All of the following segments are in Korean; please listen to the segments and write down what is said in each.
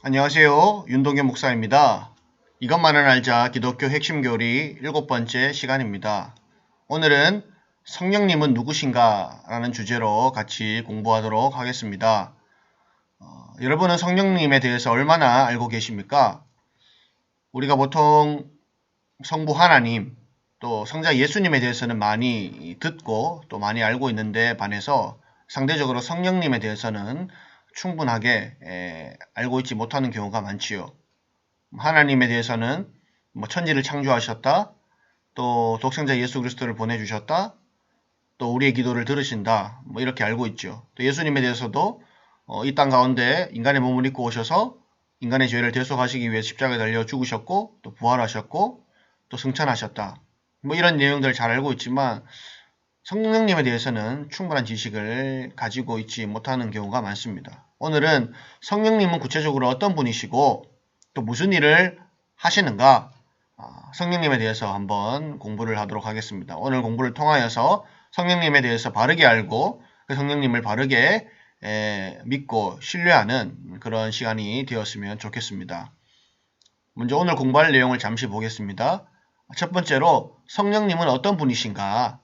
안녕하세요. 윤동현 목사입니다. 이것만은 알자 기독교 핵심 교리 7번째 시간입니다. 오늘은 성령님은 누구신가 라는 주제로 같이 공부하도록 하겠습니다. 여러분은 성령님에 대해서 얼마나 알고 계십니까? 우리가 보통 성부 하나님, 또 성자 예수님에 대해서는 많이 듣고 또 많이 알고 있는데 반해서 상대적으로 성령님에 대해서는 충분하게 알고 있지 못하는 경우가 많지요. 하나님에 대해서는 천지를 창조하셨다, 또 독생자 예수 그리스도를 보내주셨다, 또 우리의 기도를 들으신다, 이렇게 알고 있죠. 또 예수님에 대해서도 이 땅 가운데 인간의 몸을 입고 오셔서 인간의 죄를 대속하시기 위해 십자가에 달려 죽으셨고, 또 부활하셨고, 또 승천하셨다. 이런 내용들을 잘 알고 있지만 성령님에 대해서는 충분한 지식을 가지고 있지 못하는 경우가 많습니다. 오늘은 성령님은 구체적으로 어떤 분이시고 또 무슨 일을 하시는가, 성령님에 대해서 한번 공부를 하도록 하겠습니다. 오늘 공부를 통하여서 성령님에 대해서 바르게 알고 그 성령님을 바르게 믿고 신뢰하는 그런 시간이 되었으면 좋겠습니다. 먼저 오늘 공부할 내용을 잠시 보겠습니다. 첫 번째로 성령님은 어떤 분이신가,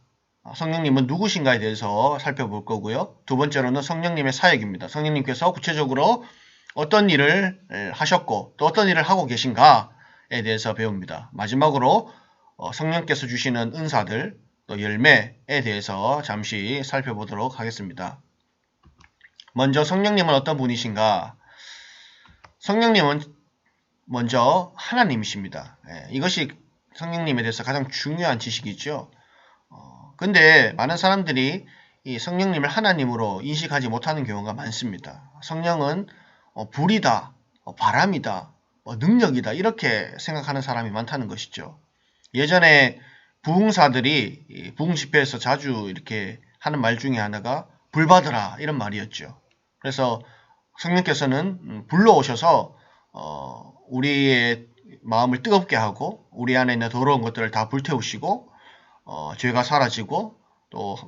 성령님은 누구신가에 대해서 살펴볼 거고요. 두 번째로는 성령님의 사역입니다. 성령님께서 구체적으로 어떤 일을 하셨고 또 어떤 일을 하고 계신가에 대해서 배웁니다. 마지막으로 성령께서 주시는 은사들, 또 열매에 대해서 잠시 살펴보도록 하겠습니다. 먼저 성령님은 어떤 분이신가? 성령님은 먼저 하나님이십니다. 이것이 성령님에 대해서 가장 중요한 지식이죠. 근데 많은 사람들이 이 성령님을 하나님으로 인식하지 못하는 경우가 많습니다. 성령은 불이다, 바람이다, 능력이다 이렇게 생각하는 사람이 많다는 것이죠. 예전에 부흥사들이 부흥 집회에서 자주 이렇게 하는 말 중에 하나가 불 받으라 이런 말이었죠. 그래서 성령께서는 불러오셔서 우리의 마음을 뜨겁게 하고 우리 안에 있는 더러운 것들을 다 불태우시고 죄가 사라지고 또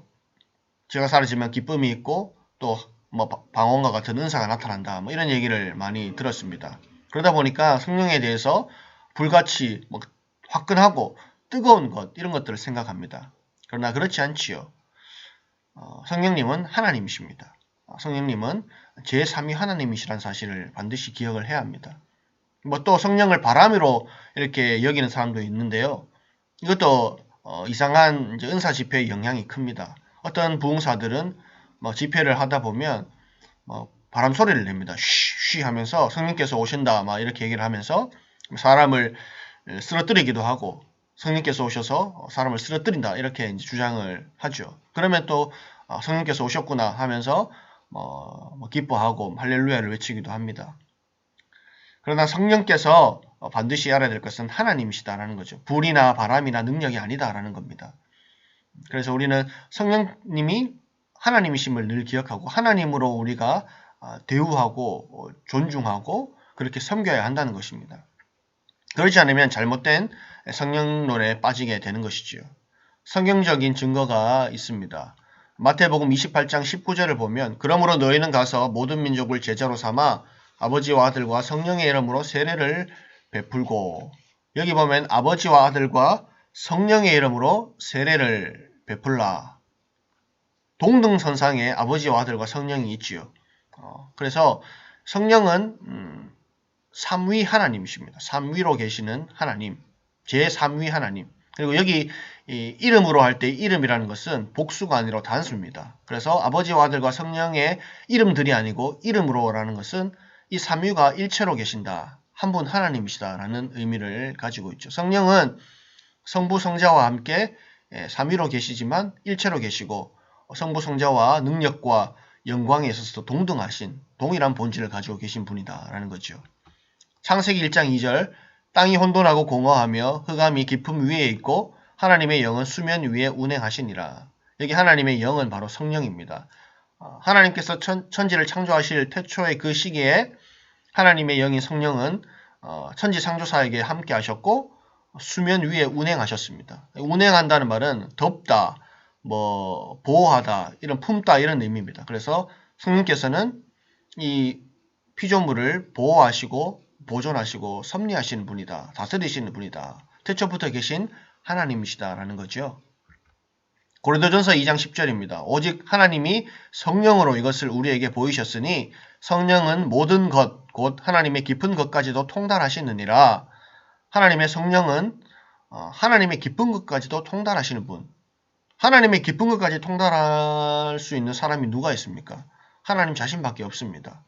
죄가 사라지면 기쁨이 있고 또 방언과 같은 은사가 나타난다. 이런 얘기를 많이 들었습니다. 그러다 보니까 성령에 대해서 불같이 화끈하고 뜨거운 것 이런 것들을 생각합니다. 그러나 그렇지 않지요. 성령님은 하나님이십니다. 성령님은 제3위 하나님이시라는 사실을 반드시 기억을 해야 합니다. 또 성령을 바람으로 이렇게 여기는 사람도 있는데요. 이것도 이상한 은사 집회의 영향이 큽니다. 어떤 부흥사들은 집회를 하다 보면 바람 소리를 냅니다. 쉬쉬 하면서 성령께서 오신다 이렇게 얘기를 하면서 사람을 쓰러뜨리기도 하고 성령께서 오셔서 사람을 쓰러뜨린다 이렇게 주장을 하죠. 그러면 또 성령께서 오셨구나 하면서 기뻐하고 할렐루야를 외치기도 합니다. 그러나 성령께서 반드시 알아야 될 것은 하나님이시다라는 거죠. 불이나 바람이나 능력이 아니다라는 겁니다. 그래서 우리는 성령님이 하나님이심을 늘 기억하고 하나님으로 우리가 대우하고 존중하고 그렇게 섬겨야 한다는 것입니다. 그렇지 않으면 잘못된 성령론에 빠지게 되는 것이지요. 성경적인 증거가 있습니다. 마태복음 28장 19절을 보면 그러므로 너희는 가서 모든 민족을 제자로 삼아 아버지와 아들과 성령의 이름으로 세례를 베풀고, 여기 보면 아버지와 아들과 성령의 이름으로 세례를 베풀라. 동등선상에 아버지와 아들과 성령이 있지요. 그래서 성령은 삼위 하나님이십니다. 삼위로 계시는 하나님, 제3위 하나님. 그리고 여기 이름으로 할 때 이름이라는 것은 복수가 아니라 단수입니다. 그래서 아버지와 아들과 성령의 이름들이 아니고 이름으로라는 것은 이 삼위가 일체로 계신다. 한 분 하나님이시다라는 의미를 가지고 있죠. 성령은 성부 성자와 함께 삼위로 계시지만 일체로 계시고 성부 성자와 능력과 영광에 있어서도 동등하신 동일한 본질을 가지고 계신 분이다라는 거죠. 창세기 1장 2절 땅이 혼돈하고 공허하며 흑암이 깊음 위에 있고 하나님의 영은 수면 위에 운행하시니라. 여기 하나님의 영은 바로 성령입니다. 하나님께서 천지를 창조하실 태초의 그 시기에 하나님의 영인 성령은 천지 창조사에게 함께 하셨고 수면 위에 운행하셨습니다. 운행한다는 말은 덮다, 보호하다, 이런 품다 이런 의미입니다. 그래서 성령께서는 이 피조물을 보호하시고 보존하시고 섭리하시는 분이다. 다스리시는 분이다. 태초부터 계신 하나님이시다라는 거죠. 고린도전서 2장 10절입니다. 오직 하나님이 성령으로 이것을 우리에게 보이셨으니 성령은 모든 것, 곧 하나님의 깊은 것까지도 통달하시느니라. 하나님의 성령은 하나님의 깊은 것까지도 통달하시는 분. 하나님의 깊은 것까지 통달할 수 있는 사람이 누가 있습니까? 하나님 자신밖에 없습니다.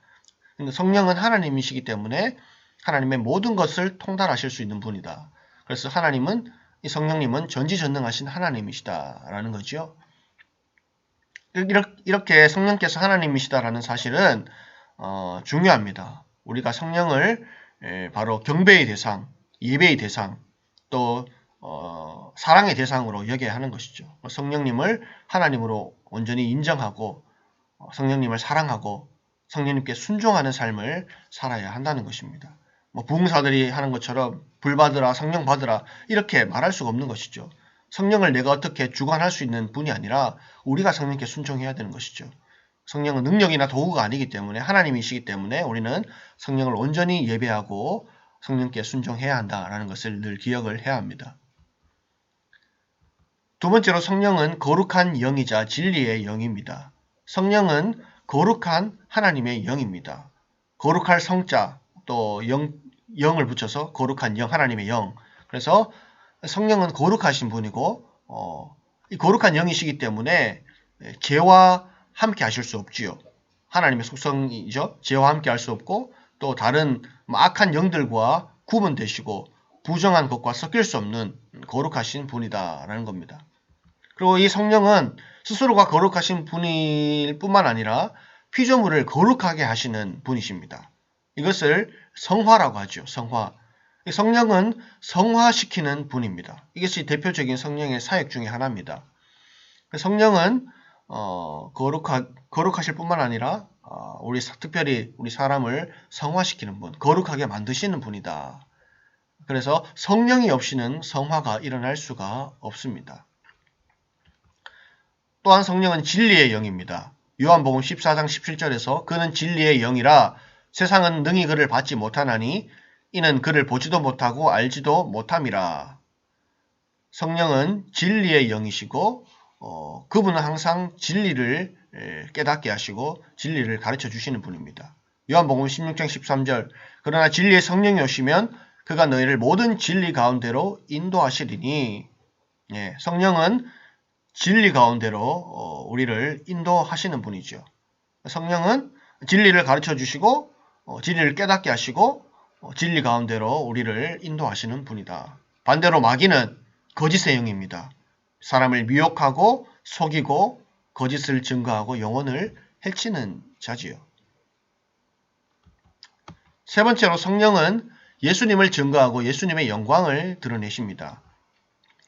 근데 성령은 하나님이시기 때문에 하나님의 모든 것을 통달하실 수 있는 분이다. 그래서 하나님은 이 성령님은 전지전능하신 하나님이시다라는 거죠. 이렇게 성령께서 하나님이시다라는 사실은 중요합니다. 우리가 성령을 바로 경배의 대상, 예배의 대상, 또 사랑의 대상으로 여겨야 하는 것이죠. 성령님을 하나님으로 온전히 인정하고 성령님을 사랑하고 성령님께 순종하는 삶을 살아야 한다는 것입니다. 부흥사들이 하는 것처럼 불 받으라, 성령 받으라 이렇게 말할 수가 없는 것이죠. 성령을 내가 어떻게 주관할 수 있는 분이 아니라 우리가 성령께 순종해야 되는 것이죠. 성령은 능력이나 도구가 아니기 때문에 하나님이시기 때문에 우리는 성령을 온전히 예배하고 성령께 순종해야 한다라는 것을 늘 기억을 해야 합니다. 두 번째로 성령은 거룩한 영이자 진리의 영입니다. 성령은 거룩한 하나님의 영입니다. 거룩할 성자 또 영을 붙여서 거룩한 영, 하나님의 영. 그래서 성령은 거룩하신 분이고 이 거룩한 영이시기 때문에 죄와 함께 하실 수 없지요. 하나님의 속성이죠. 죄와 함께 할 수 없고 또 다른 악한 영들과 구분되시고 부정한 것과 섞일 수 없는 거룩하신 분이다라는 겁니다. 그리고 이 성령은 스스로가 거룩하신 분일 뿐만 아니라 피조물을 거룩하게 하시는 분이십니다. 이것을 성화라고 하죠. 성화. 성령은 성화시키는 분입니다. 이것이 대표적인 성령의 사역 중에 하나입니다. 성령은 거룩하실 뿐만 아니라 특별히 우리 사람을 성화시키는 분, 거룩하게 만드시는 분이다. 그래서 성령이 없이는 성화가 일어날 수가 없습니다. 또한 성령은 진리의 영입니다. 요한복음 14장 17절에서 그는 진리의 영이라 세상은 능히 그를 받지 못하나니 이는 그를 보지도 못하고 알지도 못함이라. 성령은 진리의 영이시고 그분은 항상 진리를 깨닫게 하시고 진리를 가르쳐 주시는 분입니다. 요한복음 16장 13절 그러나 진리의 성령이 오시면 그가 너희를 모든 진리 가운데로 인도하시리니. 성령은 진리 가운데로 우리를 인도하시는 분이죠. 성령은 진리를 가르쳐 주시고 진리를 깨닫게 하시고 진리 가운데로 우리를 인도하시는 분이다. 반대로 마귀는 거짓의 영입니다. 사람을 미혹하고 속이고 거짓을 증거하고 영혼을 해치는 자지요. 세 번째로 성령은 예수님을 증거하고 예수님의 영광을 드러내십니다.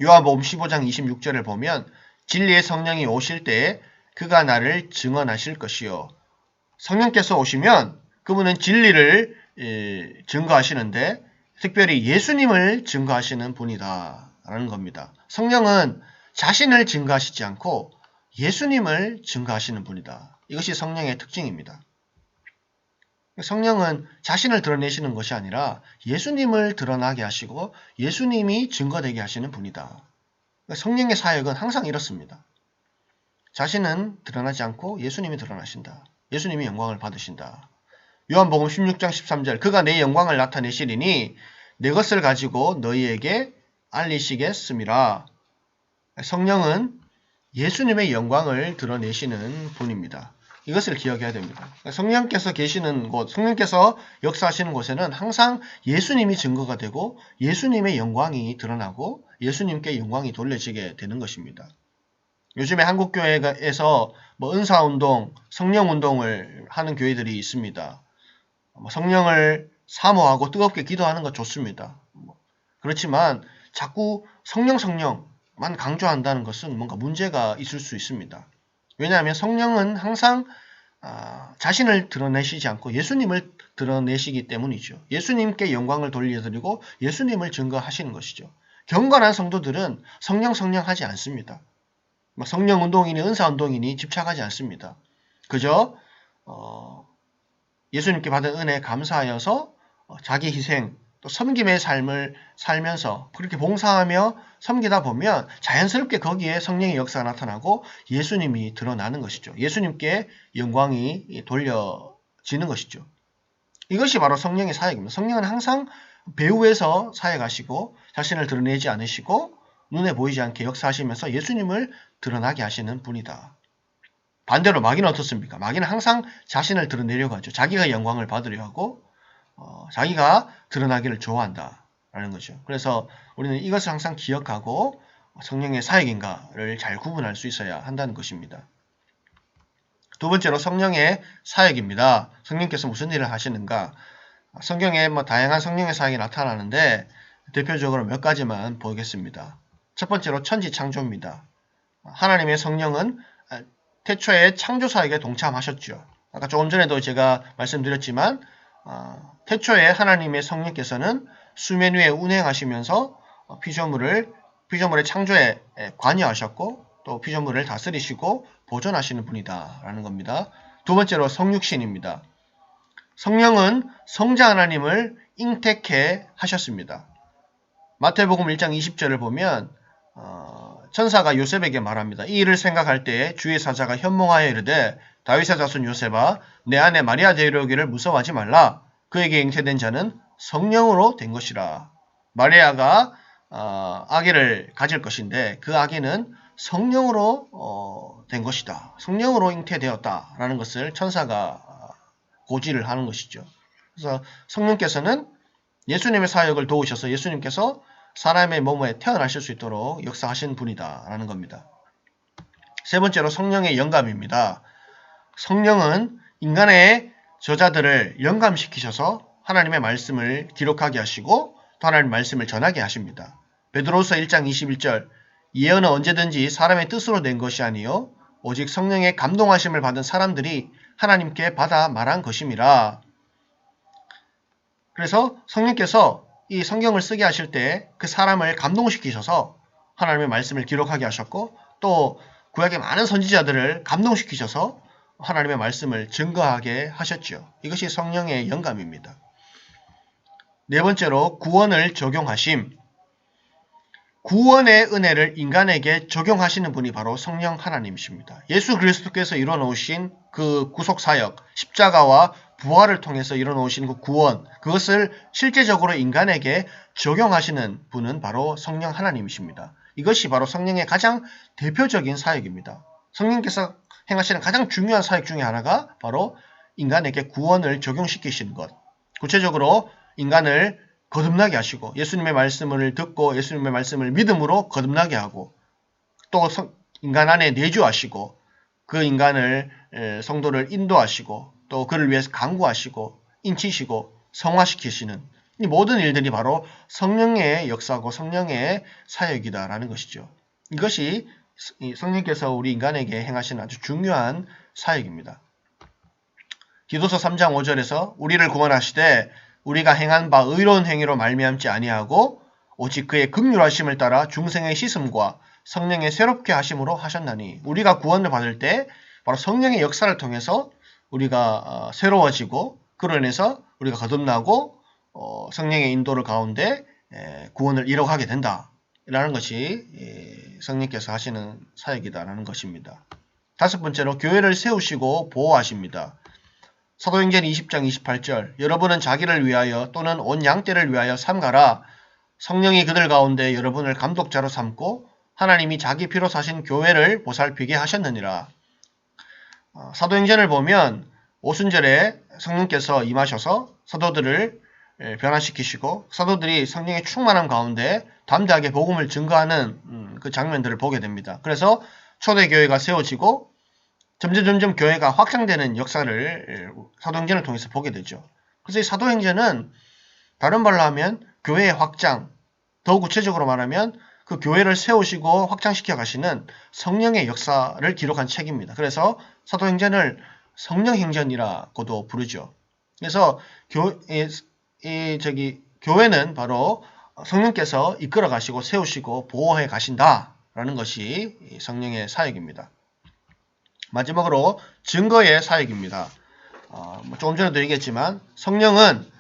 요한복음 15장 26절을 보면 진리의 성령이 오실 때에 그가 나를 증언하실 것이요. 성령께서 오시면 그분은 진리를 증거하시는데 특별히 예수님을 증거하시는 분이다 라는 겁니다. 성령은 자신을 증거하시지 않고 예수님을 증거하시는 분이다. 이것이 성령의 특징입니다. 성령은 자신을 드러내시는 것이 아니라 예수님을 드러나게 하시고 예수님이 증거되게 하시는 분이다. 성령의 사역은 항상 이렇습니다. 자신은 드러나지 않고 예수님이 드러나신다. 예수님이 영광을 받으신다. 요한복음 16장 13절 그가 내 영광을 나타내시리니 내 것을 가지고 너희에게 알리시겠음이라. 성령은 예수님의 영광을 드러내시는 분입니다. 이것을 기억해야 됩니다. 성령께서 계시는 곳, 성령께서 역사하시는 곳에는 항상 예수님이 증거가 되고 예수님의 영광이 드러나고 예수님께 영광이 돌려지게 되는 것입니다. 요즘에 한국교회에서 은사운동, 성령운동을 하는 교회들이 있습니다. 성령을 사모하고 뜨겁게 기도하는 것 좋습니다. 그렇지만 자꾸 성령만 강조한다는 것은 뭔가 문제가 있을 수 있습니다. 왜냐하면 성령은 항상 자신을 드러내시지 않고 예수님을 드러내시기 때문이죠. 예수님께 영광을 돌려드리고 예수님을 증거하시는 것이죠. 경건한 성도들은 성령 하지 않습니다. 성령운동이니 은사운동이니 집착하지 않습니다. 그저 예수님께 받은 은혜에 감사하여서 자기 희생, 또 섬김의 삶을 살면서 그렇게 봉사하며 섬기다 보면 자연스럽게 거기에 성령의 역사가 나타나고 예수님이 드러나는 것이죠. 예수님께 영광이 돌려지는 것이죠. 이것이 바로 성령의 사역입니다. 성령은 항상 배후에서 사역하시고 자신을 드러내지 않으시고 눈에 보이지 않게 역사하시면서 예수님을 드러나게 하시는 분이다. 반대로 마귀는 어떻습니까? 마귀는 항상 자신을 드러내려고 하죠. 자기가 영광을 받으려 하고 자기가 드러나기를 좋아한다라는 거죠. 그래서 우리는 이것을 항상 기억하고 성령의 사역인가를 잘 구분할 수 있어야 한다는 것입니다. 두 번째로 성령의 사역입니다. 성령께서 무슨 일을 하시는가? 성경에 다양한 성령의 사역이 나타나는데 대표적으로 몇 가지만 보겠습니다. 첫 번째로 천지창조입니다. 하나님의 성령은 태초에 창조 사역에 동참하셨죠. 아까 조금 전에도 제가 말씀드렸지만 태초에 하나님의 성령께서는 수면 위에 운행하시면서 피조물의 창조에 관여하셨고 또 피조물을 다스리시고 보존하시는 분이다라는 겁니다. 두 번째로 성육신입니다. 성령은 성자 하나님을 잉태케 하셨습니다. 마태복음 1장 20절을 보면 천사가 요셉에게 말합니다. 이 일을 생각할 때 주의 사자가 현몽하여 이르되 다윗의 자손 요셉아 내 아내 마리아 데려오기를 무서워하지 말라. 그에게 잉태된 자는 성령으로 된 것이라. 마리아가 아기를 가질 것인데 그 아기는 성령으로 된 것이다. 성령으로 잉태되었다라는 것을 천사가 고지를 하는 것이죠. 그래서 성령께서는 예수님의 사역을 도우셔서 예수님께서 사람의 몸에 태어나실 수 있도록 역사하신 분이다라는 겁니다. 세 번째로 성령의 영감입니다. 성령은 인간의 저자들을 영감시키셔서 하나님의 말씀을 기록하게 하시고 또 하나님의 말씀을 전하게 하십니다. 베드로후서 1장 21절 예언은 언제든지 사람의 뜻으로 낸 것이 아니요 오직 성령의 감동하심을 받은 사람들이 하나님께 받아 말한 것임이라. 그래서 성령께서 이 성경을 쓰게 하실 때 그 사람을 감동시키셔서 하나님의 말씀을 기록하게 하셨고 또 구약의 많은 선지자들을 감동시키셔서 하나님의 말씀을 증거하게 하셨죠. 이것이 성령의 영감입니다. 네 번째로 구원을 적용하심. 구원의 은혜를 인간에게 적용하시는 분이 바로 성령 하나님이십니다. 예수 그리스도께서 이뤄놓으신 그 구속사역, 십자가와 부활을 통해서 이뤄놓으신 그 구원, 그것을 실제적으로 인간에게 적용하시는 분은 바로 성령 하나님이십니다. 이것이 바로 성령의 가장 대표적인 사역입니다. 성령께서 행하시는 가장 중요한 사역 중에 하나가 바로 인간에게 구원을 적용시키시는 것. 구체적으로 인간을 거듭나게 하시고 예수님의 말씀을 듣고 예수님의 말씀을 믿음으로 거듭나게 하고 또 인간 안에 내주하시고 그 인간을 성도를 인도하시고 또 그를 위해서 강구하시고 인치시고 성화시키시는 이 모든 일들이 바로 성령의 역사고 성령의 사역이다라는 것이죠. 이것이 성령께서 우리 인간에게 행하시는 아주 중요한 사역입니다. 디도서 3장 5절에서 우리를 구원하시되 우리가 행한 바 의로운 행위로 말미암지 아니하고 오직 그의 긍휼하심을 따라 중생의 씻음과 성령의 새롭게 하심으로 하셨나니 우리가 구원을 받을 때 바로 성령의 역사를 통해서 우리가 새로워지고 그로 인해서 우리가 거듭나고 성령의 인도를 가운데 구원을 이뤄가게 된다라는 것이 성령께서 하시는 사역이다라는 것입니다. 다섯 번째로 교회를 세우시고 보호하십니다. 사도행전 20장 28절 여러분은 자기를 위하여 또는 온 양떼를 위하여 삼가라. 성령이 그들 가운데 여러분을 감독자로 삼고 하나님이 자기 피로 사신 교회를 보살피게 하셨느니라. 사도행전을 보면 오순절에 성령께서 임하셔서 사도들을 변화시키시고 사도들이 성령의 충만함 가운데 담대하게 복음을 증거하는 그 장면들을 보게 됩니다. 그래서 초대교회가 세워지고 점점 교회가 확장되는 역사를 사도행전을 통해서 보게 되죠. 그래서 이 사도행전은 다른 말로 하면 교회의 확장, 더 구체적으로 말하면 그 교회를 세우시고 확장시켜 가시는 성령의 역사를 기록한 책입니다. 그래서 사도행전을 성령행전이라고도 부르죠. 그래서 교회는 바로 성령께서 이끌어 가시고 세우시고 보호해 가신다라는 것이 성령의 사역입니다. 마지막으로 증거의 사역입니다. 조금 전에도 얘기했지만 성령은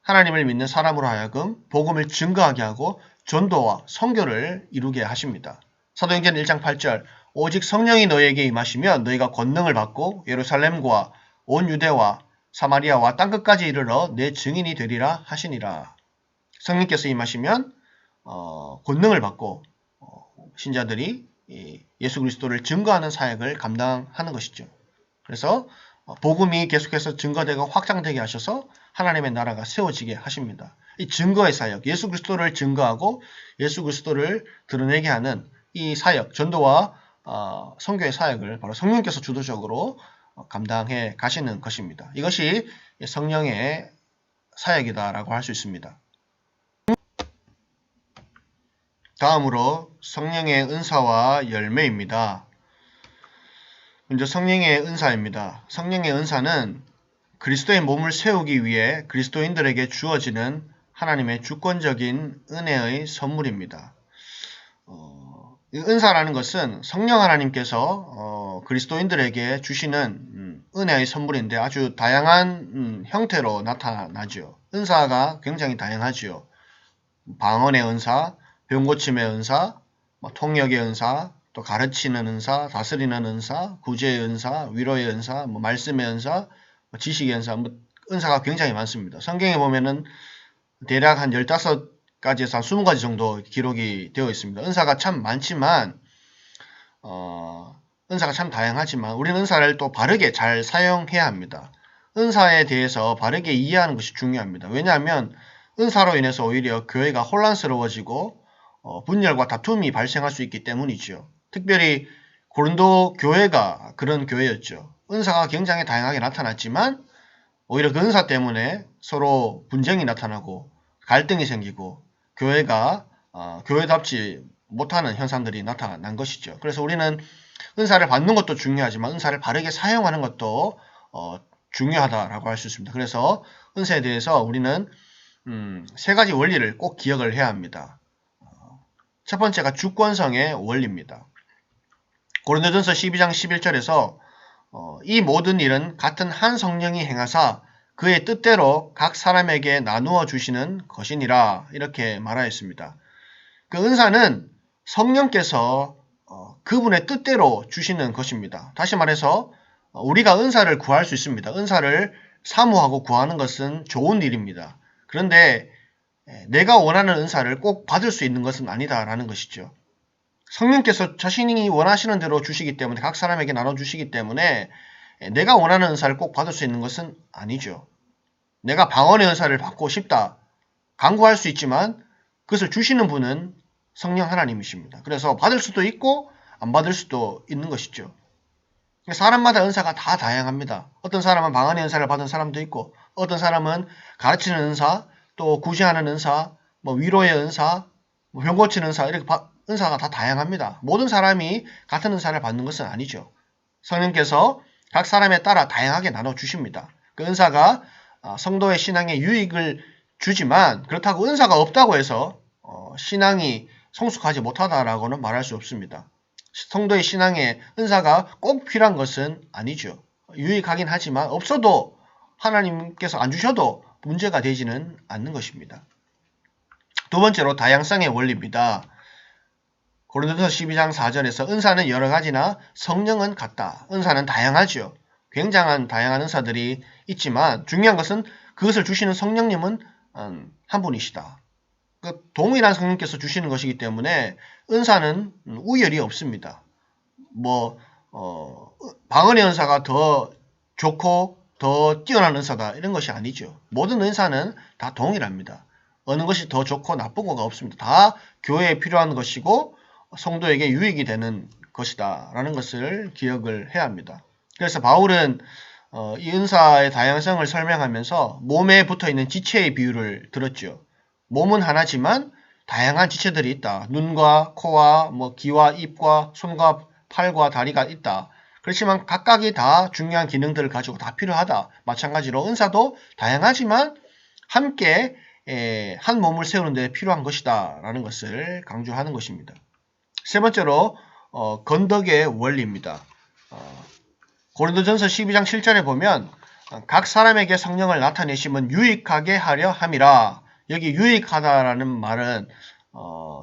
하나님을 믿는 사람으로 하여금 복음을 증거하게 하고 전도와 선교를 이루게 하십니다. 사도행전 1장 8절 오직 성령이 너희에게 임하시면 너희가 권능을 받고 예루살렘과 온 유대와 사마리아와 땅끝까지 이르러 내 증인이 되리라 하시니라. 성령께서 임하시면 권능을 받고 신자들이 예수 그리스도를 증거하는 사역을 감당하는 것이죠. 그래서 복음이 계속해서 증거되고 확장되게 하셔서 하나님의 나라가 세워지게 하십니다. 이 증거의 사역, 예수 그리스도를 증거하고 예수 그리스도를 드러내게 하는 이 사역, 전도와 선교의 사역을 바로 성령께서 주도적으로 감당해 가시는 것입니다. 이것이 성령의 사역이다라고 할 수 있습니다. 다음으로 성령의 은사와 열매입니다. 먼저 성령의 은사입니다. 성령의 은사는 그리스도의 몸을 세우기 위해 그리스도인들에게 주어지는 하나님의 주권적인 은혜의 선물입니다. 이 은사라는 것은 성령 하나님께서 그리스도인들에게 주시는 은혜의 선물인데 아주 다양한 형태로 나타나죠. 은사가 굉장히 다양하죠. 방언의 은사, 병고침의 은사, 통역의 은사, 또 가르치는 은사, 다스리는 은사, 구제의 은사, 위로의 은사, 말씀의 은사, 지식의 은사, 은사가 굉장히 많습니다. 성경에 보면은 대략 한 15가지에서 한 20가지 정도 기록이 되어 있습니다. 은사가 참 많지만, 은사가 참 다양하지만, 우리는 은사를 또 바르게 잘 사용해야 합니다. 은사에 대해서 바르게 이해하는 것이 중요합니다. 왜냐하면, 은사로 인해서 오히려 교회가 혼란스러워지고, 분열과 다툼이 발생할 수 있기 때문이죠. 특별히 고린도 교회가 그런 교회였죠. 은사가 굉장히 다양하게 나타났지만 오히려 그 은사 때문에 서로 분쟁이 나타나고 갈등이 생기고 교회가 교회답지 못하는 현상들이 나타난 것이죠. 그래서 우리는 은사를 받는 것도 중요하지만 은사를 바르게 사용하는 것도 중요하다라고 할 수 있습니다. 그래서 은사에 대해서 우리는 3가지 원리를 꼭 기억을 해야 합니다. 첫 번째가 주권성의 원리입니다. 고린도전서 12장 11절에서 이 모든 일은 같은 한 성령이 행하사 그의 뜻대로 각 사람에게 나누어 주시는 것이니라 이렇게 말하였습니다. 그 은사는 성령께서 그분의 뜻대로 주시는 것입니다. 다시 말해서 우리가 은사를 구할 수 있습니다. 은사를 사모하고 구하는 것은 좋은 일입니다. 그런데 내가 원하는 은사를 꼭 받을 수 있는 것은 아니다라는 것이죠. 성령께서 자신이 원하시는 대로 주시기 때문에 각 사람에게 나눠주시기 때문에 내가 원하는 은사를 꼭 받을 수 있는 것은 아니죠. 내가 방언의 은사를 받고 싶다. 간구할 수 있지만 그것을 주시는 분은 성령 하나님이십니다. 그래서 받을 수도 있고 안 받을 수도 있는 것이죠. 사람마다 은사가 다 다양합니다. 어떤 사람은 방언의 은사를 받은 사람도 있고 어떤 사람은 가르치는 은사, 또 구제하는 은사, 위로의 은사, 병 고치는 은사 이렇게 은사가 다 다양합니다. 모든 사람이 같은 은사를 받는 것은 아니죠. 성령께서 각 사람에 따라 다양하게 나눠주십니다. 그 은사가 성도의 신앙에 유익을 주지만 그렇다고 은사가 없다고 해서 신앙이 성숙하지 못하다라고는 말할 수 없습니다. 성도의 신앙에 은사가 꼭 필요한 것은 아니죠. 유익하긴 하지만 없어도 하나님께서 안 주셔도 문제가 되지는 않는 것입니다. 두 번째로 다양성의 원리입니다. 고린도전서 12장 4절에서 은사는 여러 가지나 성령은 같다. 은사는 다양하죠. 굉장한 다양한 은사들이 있지만 중요한 것은 그것을 주시는 성령님은 한 분이시다. 동일한 성령께서 주시는 것이기 때문에 은사는 우열이 없습니다. 방언의 은사가 더 좋고 더 뛰어난 은사다 이런 것이 아니죠. 모든 은사는 다 동일합니다. 어느 것이 더 좋고 나쁜 거가 없습니다. 다 교회에 필요한 것이고 성도에게 유익이 되는 것이다 라는 것을 기억을 해야 합니다. 그래서 바울은 이 은사의 다양성을 설명하면서 몸에 붙어있는 지체의 비유를 들었죠. 몸은 하나지만 다양한 지체들이 있다. 눈과 코와 귀와 입과 손과 팔과 다리가 있다. 그렇지만 각각이 다 중요한 기능들을 가지고 다 필요하다. 마찬가지로 은사도 다양하지만 함께 한 몸을 세우는 데 필요한 것이다 라는 것을 강조하는 것입니다. 세 번째로 건덕의 원리입니다. 고린도전서 12장 7절에 보면 각 사람에게 성령을 나타내심은 유익하게 하려 함이라. 여기 유익하다라는 말은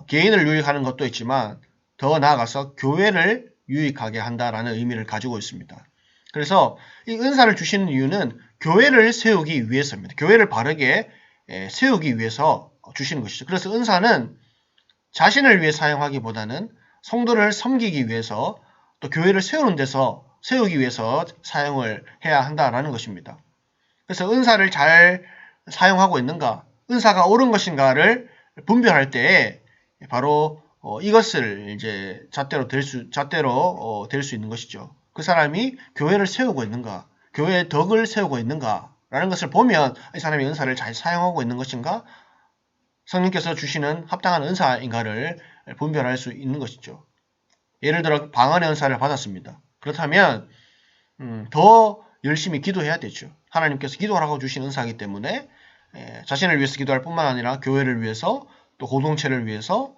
개인을 유익하는 것도 있지만 더 나아가서 교회를 유익하게 한다라는 의미를 가지고 있습니다. 그래서 이 은사를 주시는 이유는 교회를 세우기 위해서입니다. 교회를 바르게 세우기 위해서 주시는 것이죠. 그래서 은사는 자신을 위해 사용하기보다는 성도를 섬기기 위해서 또 교회를 세우기 위해서 사용을 해야 한다라는 것입니다. 그래서 은사를 잘 사용하고 있는가, 은사가 옳은 것인가를 분별할 때에 바로 이것을 이제 잣대로 될 수 있는 것이죠. 그 사람이 교회를 세우고 있는가, 교회의 덕을 세우고 있는가라는 것을 보면 이 사람이 은사를 잘 사용하고 있는 것인가, 성령께서 주시는 합당한 은사인가를 분별할 수 있는 것이죠. 예를 들어 방언의 은사를 받았습니다. 그렇다면 더 열심히 기도해야 되죠. 하나님께서 기도하라고 주신 은사이기 때문에 자신을 위해서 기도할 뿐만 아니라 교회를 위해서 또 공동체를 위해서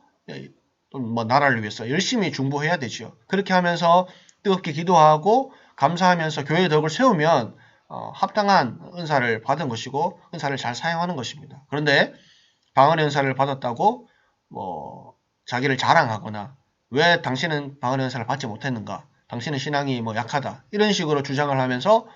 또 뭐 나라를 위해서 열심히 중보해야 되죠. 그렇게 하면서 뜨겁게 기도하고 감사하면서 교회의 덕을 세우면 합당한 은사를 받은 것이고 은사를 잘 사용하는 것입니다. 그런데 방언의 은사를 받았다고 뭐 자기를 자랑하거나 왜 당신은 방언의 은사를 받지 못했는가? 당신은 신앙이 뭐 약하다. 이런 식으로 주장을 하면서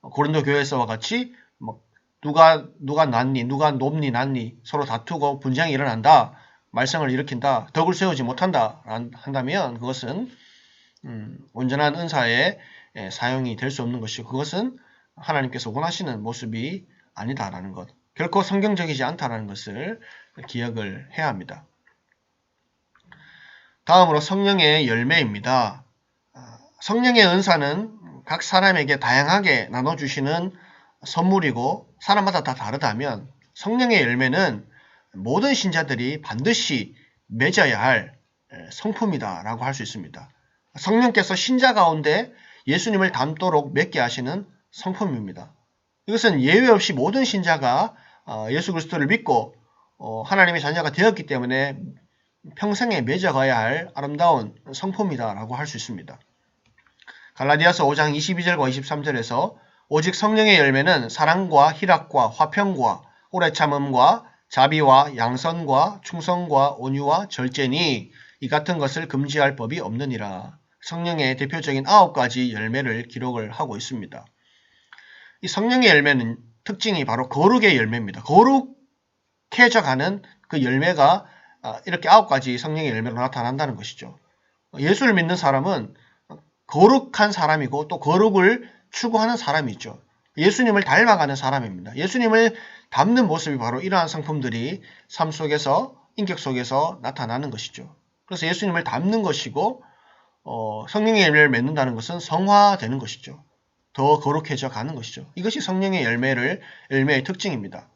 고린도 교회에서와 같이 뭐 누가 낫니, 누가 높니, 낫니 서로 다투고 분쟁이 일어난다. 말썽을 일으킨다. 덕을 세우지 못한다. 한다면 그것은 온전한 은사의 사용이 될 수 없는 것이고 그것은 하나님께서 원하시는 모습이 아니다라는 것. 결코 성경적이지 않다라는 것을 기억을 해야 합니다. 다음으로 성령의 열매입니다. 성령의 은사는 각 사람에게 다양하게 나눠주시는 선물이고 사람마다 다 다르다면 성령의 열매는 모든 신자들이 반드시 맺어야 할 성품이다라고 할 수 있습니다. 성령께서 신자 가운데 예수님을 닮도록 맺게 하시는 성품입니다. 이것은 예외 없이 모든 신자가 예수 그리스도를 믿고 하나님의 자녀가 되었기 때문에 평생에 맺어가야 할 아름다운 성품이다라고 할 수 있습니다. 갈라디아서 5장 22절과 23절에서 오직 성령의 열매는 사랑과 희락과 화평과 오래 참음과 자비와 양선과 충성과 온유와 절제니 이 같은 것을 금지할 법이 없느니라. 성령의 대표적인 9가지 열매를 기록을 하고 있습니다. 이 성령의 열매는 특징이 바로 거룩의 열매입니다. 거룩해져가는 그 열매가 이렇게 9가지 성령의 열매로 나타난다는 것이죠. 예수를 믿는 사람은 거룩한 사람이고 또 거룩을 추구하는 사람이죠. 예수님을 닮아가는 사람입니다. 예수님을 닮는 모습이 바로 이러한 성품들이 삶 속에서, 인격 속에서 나타나는 것이죠. 그래서 예수님을 닮는 것이고 성령의 열매를 맺는다는 것은 성화되는 것이죠. 더 거룩해져 가는 것이죠. 이것이 성령의 열매의 특징입니다.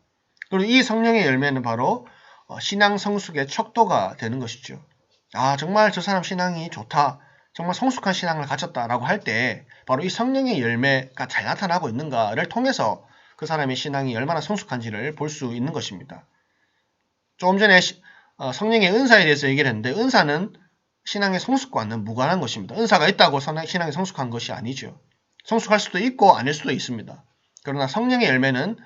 그리고 이 성령의 열매는 바로 신앙 성숙의 척도가 되는 것이죠. 아, 정말 저 사람 신앙이 좋다. 정말 성숙한 신앙을 가졌다라고 할 때 바로 이 성령의 열매가 잘 나타나고 있는가를 통해서 그 사람의 신앙이 얼마나 성숙한지를 볼 수 있는 것입니다. 조금 전에 성령의 은사에 대해서 얘기를 했는데 은사는 신앙의 성숙과는 무관한 것입니다. 은사가 있다고 신앙이 성숙한 것이 아니죠. 성숙할 수도 있고 아닐 수도 있습니다. 그러나 성령의 열매는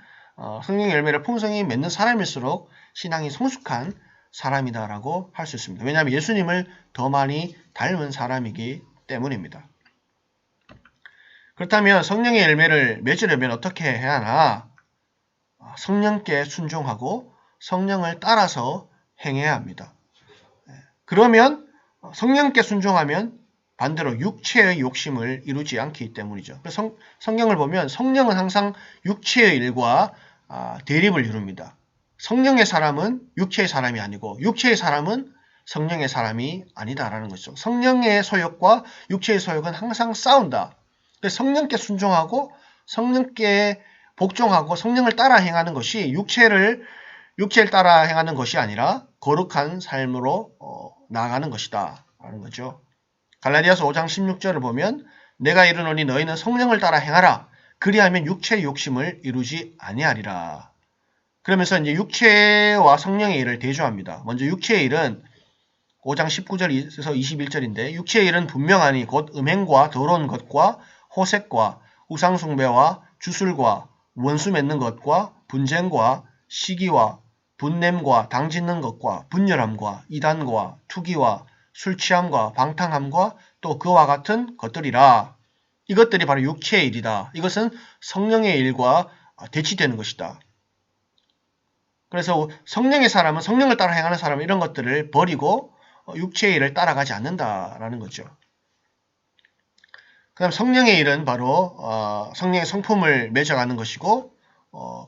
성령의 열매를 풍성히 맺는 사람일수록 신앙이 성숙한 사람이다라고 할 수 있습니다. 왜냐하면 예수님을 더 많이 닮은 사람이기 때문입니다. 그렇다면 성령의 열매를 맺으려면 어떻게 해야 하나? 성령께 순종하고 성령을 따라서 행해야 합니다. 그러면 성령께 순종하면 반대로 육체의 욕심을 이루지 않기 때문이죠. 성경을 보면 성령은 항상 육체의 일과 대립을 이룹니다. 성령의 사람은 육체의 사람이 아니고 육체의 사람은 성령의 사람이 아니다라는 것이죠. 성령의 소욕과 육체의 소욕은 항상 싸운다. 성령께 순종하고 성령께 복종하고 성령을 따라 행하는 것이 육체를 따라 행하는 것이 아니라 거룩한 삶으로 나아가는 것이다 라는 거죠. 갈라디아서 5장 16절을 보면 내가 이르노니 너희는 성령을 따라 행하라. 그리하면 육체의 욕심을 이루지 아니하리라. 그러면서 이제 육체와 성령의 일을 대조합니다. 먼저 육체의 일은 5장 19절에서 21절인데 육체의 일은 분명하니 곧 음행과 더러운 것과 호색과 우상숭배와 주술과 원수 맺는 것과 분쟁과 시기와 분냄과 당 짓는 것과 분열함과 이단과 투기와 술 취함과 방탕함과 또 그와 같은 것들이라. 이것들이 바로 육체의 일이다. 이것은 성령의 일과 대치되는 것이다. 그래서 성령의 사람은 성령을 따라 행하는 사람은 이런 것들을 버리고 육체의 일을 따라가지 않는다라는 거죠. 그 다음 성령의 일은 바로 성령의 성품을 맺어가는 것이고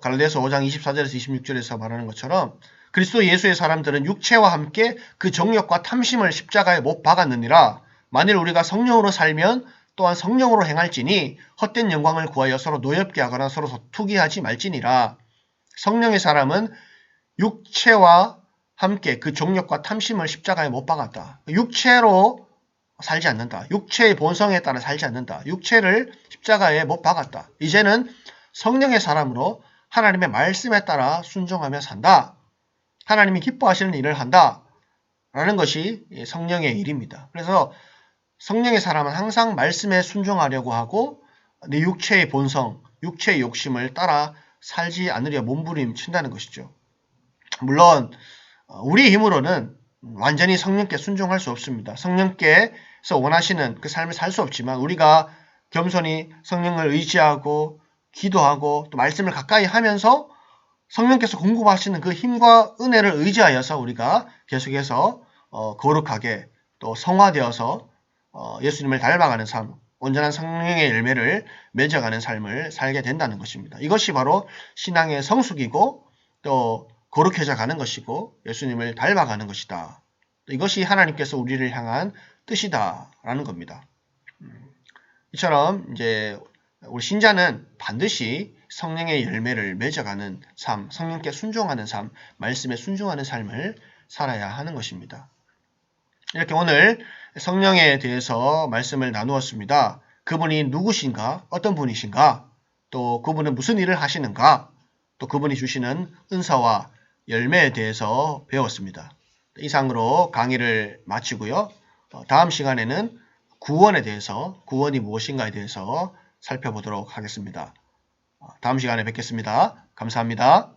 갈라디아서 5장 24절에서 26절에서 말하는 것처럼 그리스도 예수의 사람들은 육체와 함께 그 정욕과 탐심을 십자가에 못 박았느니라. 만일 우리가 성령으로 살면 또한 성령으로 행할지니 헛된 영광을 구하여 서로 노엽게 하거나 서로 투기하지 말지니라. 성령의 사람은 육체와 함께 그 정욕과 탐심을 십자가에 못 박았다. 육체로 살지 않는다. 육체의 본성에 따라 살지 않는다. 육체를 십자가에 못 박았다. 이제는 성령의 사람으로 하나님의 말씀에 따라 순종하며 산다. 하나님이 기뻐하시는 일을 한다. 라는 것이 성령의 일입니다. 그래서 성령의 사람은 항상 말씀에 순종하려고 하고 내 육체의 본성, 육체의 욕심을 따라 살지 않으려 몸부림친다는 것이죠. 물론 우리 힘으로는 완전히 성령께 순종할 수 없습니다. 성령께서 원하시는 그 삶을 살 수 없지만 우리가 겸손히 성령을 의지하고 기도하고 또 말씀을 가까이 하면서 성령께서 공급하시는 그 힘과 은혜를 의지하여서 우리가 계속해서 거룩하게 또 성화되어서 예수님을 닮아가는 삶, 온전한 성령의 열매를 맺어가는 삶을 살게 된다는 것입니다. 이것이 바로 신앙의 성숙이고 또 거룩해져 가는 것이고 예수님을 닮아가는 것이다. 이것이 하나님께서 우리를 향한 뜻이다라는 겁니다. 이처럼 이제 우리 신자는 반드시 성령의 열매를 맺어가는 삶, 성령께 순종하는 삶, 말씀에 순종하는 삶을 살아야 하는 것입니다. 이렇게 오늘 성령에 대해서 말씀을 나누었습니다. 그분이 누구신가? 어떤 분이신가? 또 그분은 무슨 일을 하시는가? 또 그분이 주시는 은사와 열매에 대해서 배웠습니다. 이상으로 강의를 마치고요. 다음 시간에는 구원에 대해서, 구원이 무엇인가에 대해서 살펴보도록 하겠습니다. 다음 시간에 뵙겠습니다. 감사합니다.